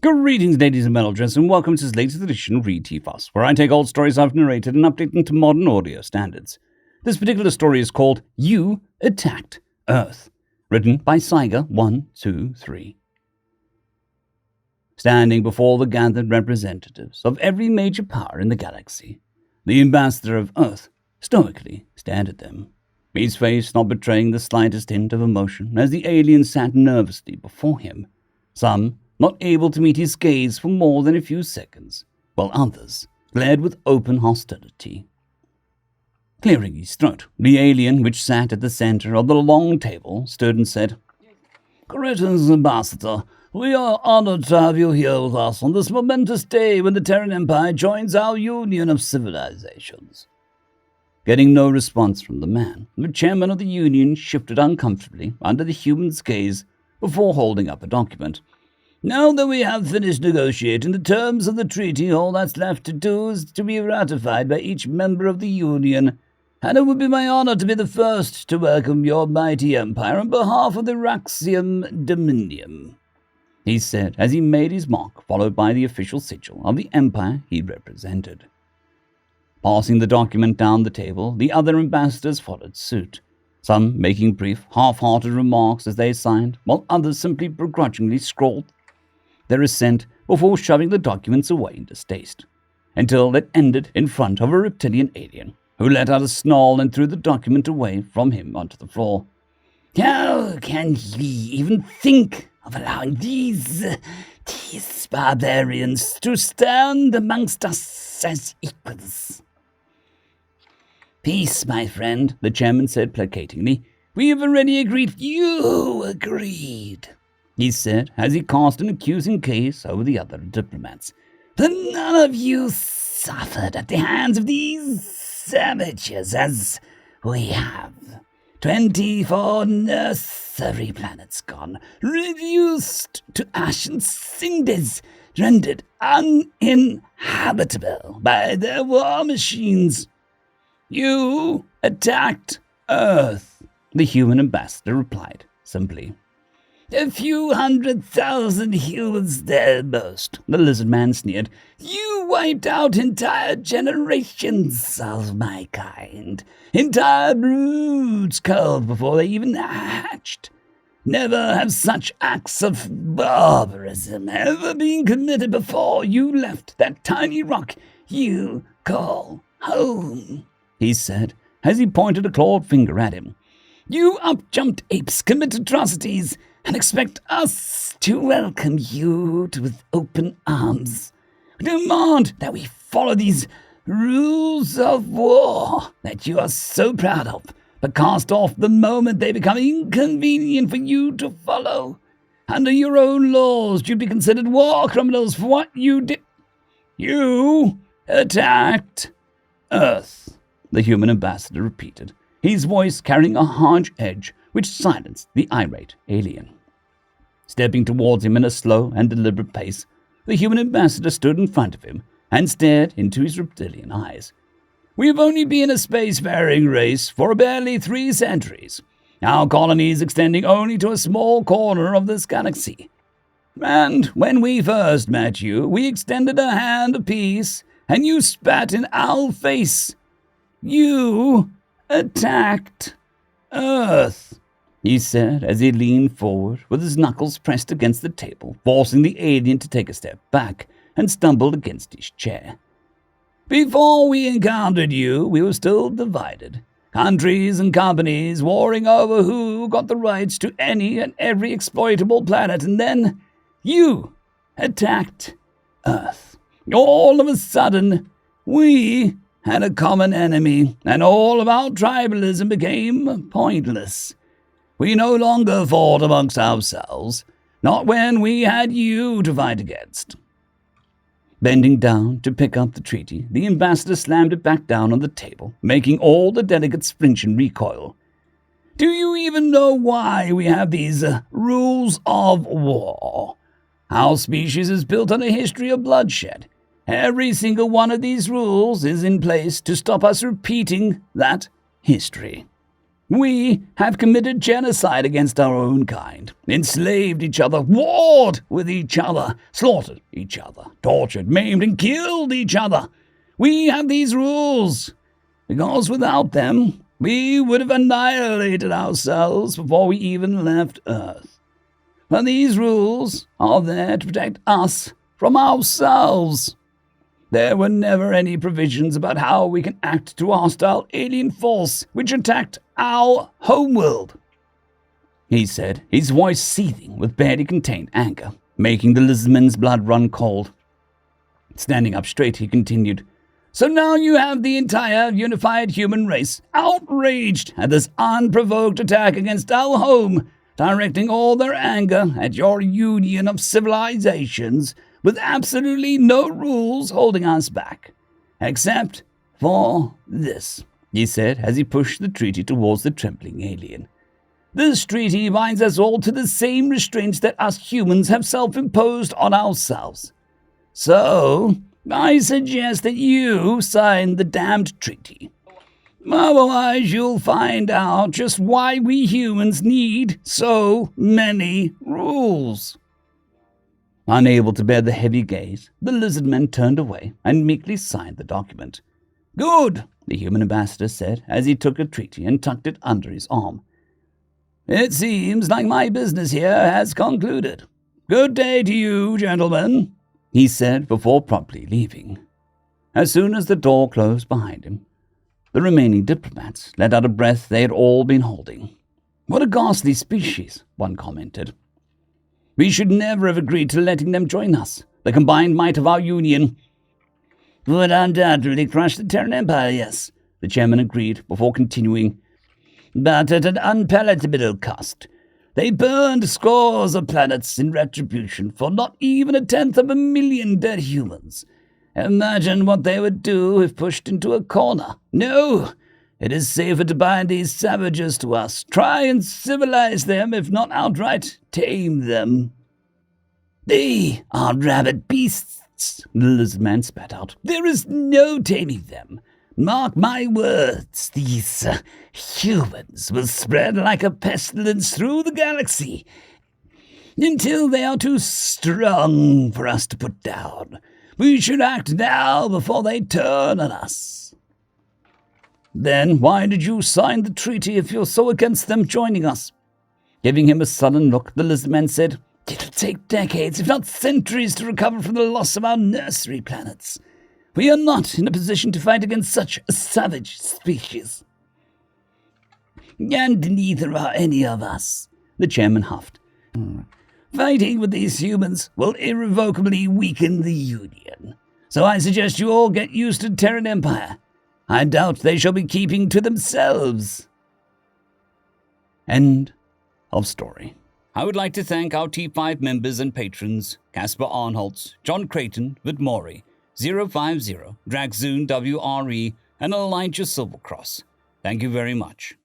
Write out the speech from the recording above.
Greetings, ladies and metal-dress, and welcome to this latest edition of Read TFUS, where I take old stories I've narrated and update them to modern audio standards. This particular story is called You Attacked Earth, written by Saiga123. Standing before the gathered representatives of every major power in the galaxy, the ambassador of Earth stoically stared at them, his face not betraying the slightest hint of emotion as the aliens sat nervously before him, some not able to meet his gaze for more than a few seconds, while others glared with open hostility. Clearing his throat, the alien which sat at the center of the long table stood and said, "Greetings, Ambassador. We are honored to have you here with us on this momentous day when the Terran Empire joins our union of civilizations." Getting no response from the man, the chairman of the union shifted uncomfortably under the human's gaze before holding up a document. "Now that we have finished negotiating the terms of the treaty, all that's left to do is to be ratified by each member of the Union, and it would be my honor to be the first to welcome your mighty empire on behalf of the Raxium Dominion," he said as he made his mark, followed by the official sigil of the empire he represented. Passing the document down the table, the other ambassadors followed suit, some making brief, half-hearted remarks as they signed, while others simply begrudgingly scrawled their assent before shoving the documents away in distaste, until it ended in front of a reptilian alien, who let out a snarl and threw the document away from him onto the floor. "How can he even think of allowing these barbarians to stand amongst us as equals?" "Peace, my friend," the chairman said placatingly. "We have already agreed." "You agreed," he said as he cast an accusing gaze over the other diplomats. "But none of you suffered at the hands of these savages as we have. 24 nursery planets gone, reduced to ashen cinders, rendered uninhabitable by their war machines. You attacked Earth," the human ambassador replied simply. "A few 100,000 humans there most," the lizard man sneered. "You wiped out entire generations of my kind. Entire broods culled before they even hatched. Never have such acts of barbarism ever been committed before you left that tiny rock you call home," he said as he pointed a clawed finger at him. "You up-jumped apes commit atrocities and expect us to welcome you with open arms. We demand that we follow these rules of war that you are so proud of, but cast off the moment they become inconvenient for you to follow. Under your own laws, you'd be considered war criminals for what you did. You attacked Earth," the human ambassador repeated, his voice carrying a harsh edge which silenced the irate alien. Stepping towards him in a slow and deliberate pace, the human ambassador stood in front of him and stared into his reptilian eyes. "We have only been a spacefaring race for barely 3 centuries, our colonies extending only to a small corner of this galaxy. And when we first met you, we extended a hand of peace, and you spat in our face. You attacked Earth," he said as he leaned forward with his knuckles pressed against the table, forcing the alien to take a step back, and stumbled against his chair. "Before we encountered you, we were still divided. Countries and companies warring over who got the rights to any and every exploitable planet, and then you attacked Earth. All of a sudden, we had a common enemy, and all of our tribalism became pointless. We no longer fought amongst ourselves, not when we had you to fight against." Bending down to pick up the treaty, the ambassador slammed it back down on the table, making all the delegates flinch and recoil. "Do you even know why we have these rules of war? Our species is built on a history of bloodshed. Every single one of these rules is in place to stop us repeating that history." We have committed genocide against our own kind, enslaved each other, warred with each other, slaughtered each other, tortured, maimed, and killed each other. We have these rules, because without them, we would have annihilated ourselves before we even left Earth. But these rules are there to protect us from ourselves. There were never any provisions about how we can act to a hostile alien force which attacked our homeworld, he said, his voice seething with barely contained anger, making the lizardman's blood run cold. Standing up straight, he continued, So now you have the entire unified human race outraged at this unprovoked attack against our home, directing all their anger at your union of civilizations with absolutely no rules holding us back. Except for this, he said as he pushed the treaty towards the trembling alien. This treaty binds us all to the same restraints that us humans have self-imposed on ourselves. So, I suggest that you sign the damned treaty. Otherwise, you'll find out just why we humans need so many rules. Unable to bear the heavy gaze, the lizardman turned away and meekly signed the document. Good, the human ambassador said as he took a treaty and tucked it under his arm. It seems like my business here has concluded. Good day to you, gentlemen, he said before promptly leaving. As soon as the door closed behind him, the remaining diplomats let out a breath they had all been holding. What a ghastly species, one commented. We should never have agreed to letting them join us. The combined might of our union would undoubtedly crush the Terran Empire, yes, the chairman agreed before continuing. But at an unpalatable cost. They burned scores of planets in retribution for not even 1/10,000,000 dead humans. Imagine what they would do if pushed into a corner. No, it is safer to bind these savages to us. Try and civilize them, if not outright tame them. They are rabid beasts, the lizardman spat out. There is no taming them. Mark my words, these humans will spread like a pestilence through the galaxy until they are too strong for us to put down. We should act now before they turn on us. Then why did you sign the treaty if you're so against them joining us? Giving him a sullen look, the lizardman said, It'll take decades, if not centuries, to recover from the loss of our nursery planets. We are not in a position to fight against such a savage species. And neither are any of us, the chairman huffed. Fighting with these humans will irrevocably weaken the Union. So I suggest you all get used to Terran Empire. I doubt they shall be keeping to themselves. End of story. I would like to thank our T5 members and patrons, Casper Arnholtz, John Creighton, Vidmori, 050, Dragzoon WRE, and Elijah Silvercross. Thank you very much.